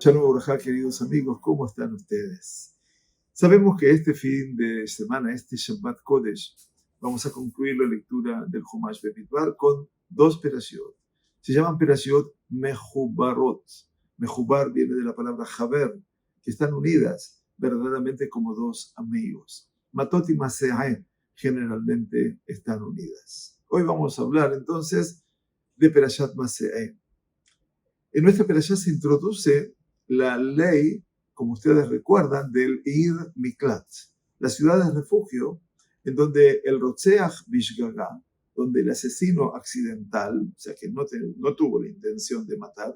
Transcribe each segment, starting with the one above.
Shalom Borajá, queridos amigos, ¿cómo están ustedes? Sabemos que este fin de semana, este Shabbat Kodesh, vamos a concluir la lectura del Chumash Bemidbar con dos perashiot. Se llaman perashiot Mehubarot. Mehubar viene de la palabra Haber, que están unidas verdaderamente como dos amigos. Matot y Maseah generalmente están unidas. Hoy vamos a hablar entonces de Perashat Maseah. En nuestra perashá se introduce la ley, como ustedes recuerdan, del Ir Miklat, la ciudad de refugio, en donde el Rotzeach Bishgaga, donde el asesino accidental, o sea que no tuvo la intención de matar,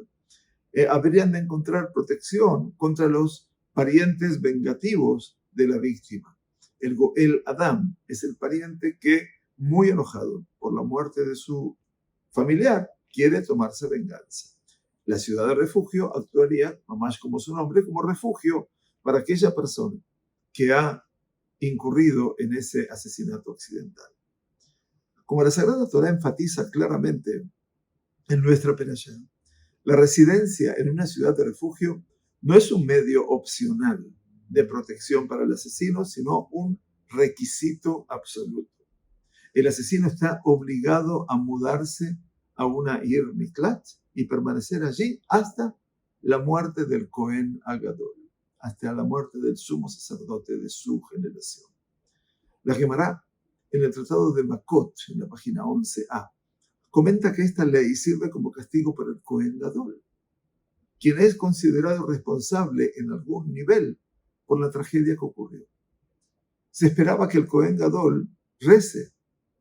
habrían de encontrar protección contra los parientes vengativos de la víctima. El Goel Adam es el pariente que, muy enojado por la muerte de su familiar, quiere tomarse venganza. La ciudad de refugio actuaría, más como su nombre, como refugio para aquella persona que ha incurrido en ese asesinato accidental. Como la Sagrada Torá enfatiza claramente en nuestra perashá, la residencia en una ciudad de refugio no es un medio opcional de protección para el asesino, sino un requisito absoluto. El asesino está obligado a mudarse a una Ir Miklat y permanecer allí hasta la muerte del Cohen Agadol, hasta la muerte del sumo sacerdote de su generación. La Gemara, en el Tratado de Makot, en la página 11a, comenta que esta ley sirve como castigo para el Cohen Gadol, quien es considerado responsable en algún nivel por la tragedia que ocurrió. Se esperaba que el Cohen Gadol rece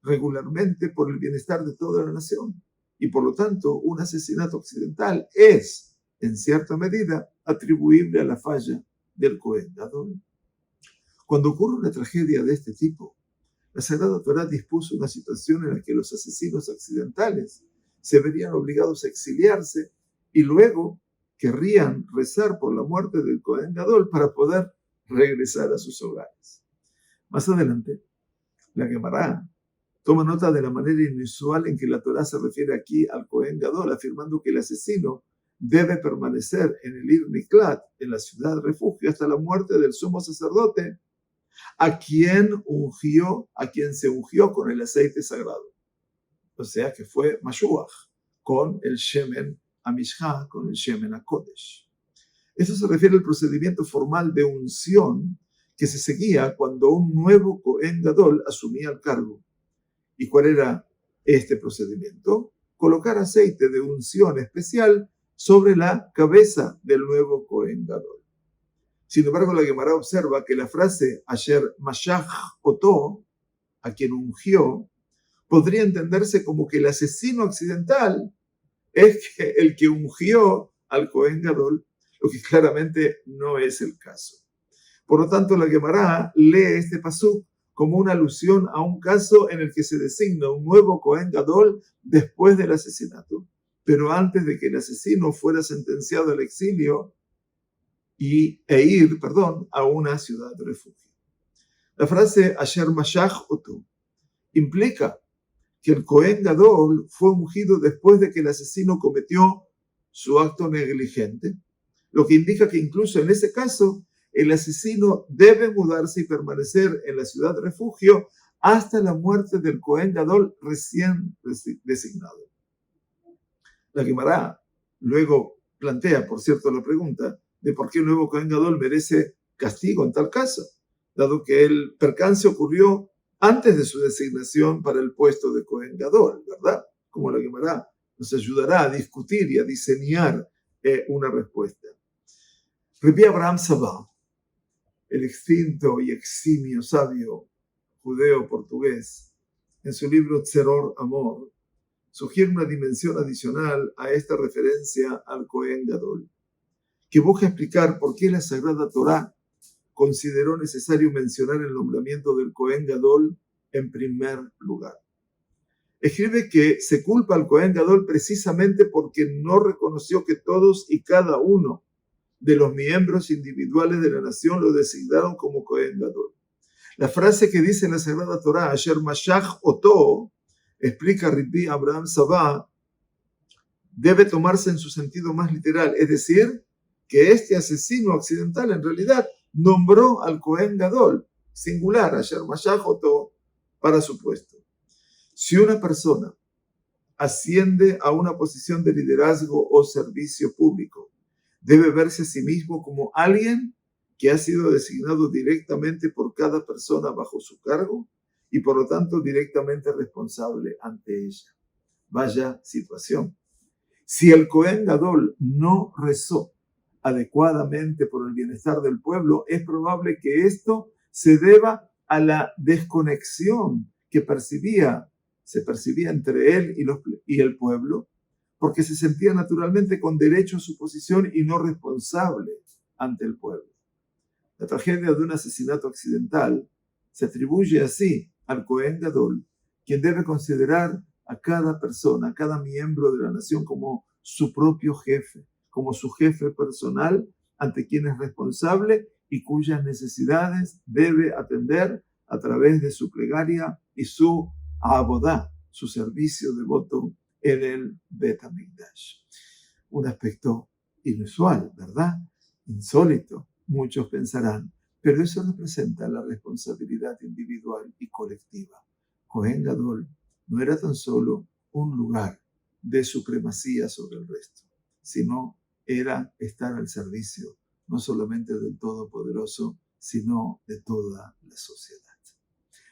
regularmente por el bienestar de toda la nación, y por lo tanto un asesinato accidental es, en cierta medida, atribuible a la falla del Cohen Gadol. Cuando ocurre una tragedia de este tipo, la Sagrada Torá dispuso una situación en la que los asesinos accidentales se verían obligados a exiliarse y luego querrían rezar por la muerte del Cohen Gadol para poder regresar a sus hogares. Más adelante, la Gemara toma nota de la manera inusual en que la Torá se refiere aquí al Cohen Gadol, afirmando que el asesino debe permanecer en el Ir Miklat, en la ciudad de refugio, hasta la muerte del sumo sacerdote, a quien se ungió con el aceite sagrado. O sea que fue Mashuach, con el Shemen Amishah, con el Shemen HaKodesh. Eso se refiere al procedimiento formal de unción que se seguía cuando un nuevo Cohen Gadol asumía el cargo. ¿Y cuál era este procedimiento? Colocar aceite de unción especial sobre la cabeza del nuevo Cohen Gadol. Sin embargo, la Gemara observa que la frase Asher Mashach Oto, a quien ungió, podría entenderse como que el asesino accidental es el que ungió al Cohen Gadol, lo que claramente no es el caso. Por lo tanto, la Gemara lee este pasuk como una alusión a un caso en el que se designa un nuevo Cohen Gadol después del asesinato, pero antes de que el asesino fuera sentenciado al exilio e ir a una ciudad de refugio. La frase Asher Mashach Oto implica que el Cohen Gadol fue ungido después de que el asesino cometió su acto negligente, lo que indica que incluso en ese caso el asesino debe mudarse y permanecer en la ciudad de refugio hasta la muerte del Cohen Gadol recién designado. La Gemara luego plantea, por cierto, la pregunta de por qué el nuevo Cohen Gadol merece castigo en tal caso, dado que el percance ocurrió antes de su designación para el puesto de Cohen Gadol, ¿verdad? Como la Gemara nos ayudará a discutir y a diseñar una respuesta. Rabbi Abraham Sabah, el extinto y eximio sabio judeo-portugués, en su libro Tzeror Amor, sugiere una dimensión adicional a esta referencia al Cohen Gadol, que busca explicar por qué la Sagrada Torá consideró necesario mencionar el nombramiento del Cohen Gadol en primer lugar. Escribe que se culpa al Cohen Gadol precisamente porque no reconoció que todos y cada uno de los miembros individuales de la nación lo designaron como Cohen Gadol. La frase que dice en la Sagrada Torá, Asher Mashach Oto, explica Rabbi Abraham Sabah, debe tomarse en su sentido más literal, es decir, que este asesino accidental en realidad nombró al Cohen Gadol, singular, Asher Mashach Oto, para su puesto. Si una persona asciende a una posición de liderazgo o servicio público, debe verse a sí mismo como alguien que ha sido designado directamente por cada persona bajo su cargo y por lo tanto directamente responsable ante ella. Vaya situación. Si el Cohen Gadol no rezó adecuadamente por el bienestar del pueblo, es probable que esto se deba a la desconexión que se percibía entre él y el pueblo, porque se sentía naturalmente con derecho a su posición y no responsable ante el pueblo. La tragedia de un asesinato accidental se atribuye así al Cohen Gadol, quien debe considerar a cada persona, a cada miembro de la nación como su propio jefe, como su jefe personal ante quien es responsable y cuyas necesidades debe atender a través de su plegaria y su abodá, su servicio devoto en el Bet HaMikdash. Un aspecto inusual, ¿verdad? Insólito. Muchos pensarán, pero eso representa la responsabilidad individual y colectiva. Cohen Gadol no era tan solo un lugar de supremacía sobre el resto, sino era estar al servicio no solamente del Todopoderoso, sino de toda la sociedad.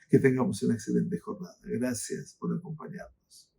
Que tengamos una excelente jornada. Gracias por acompañarnos.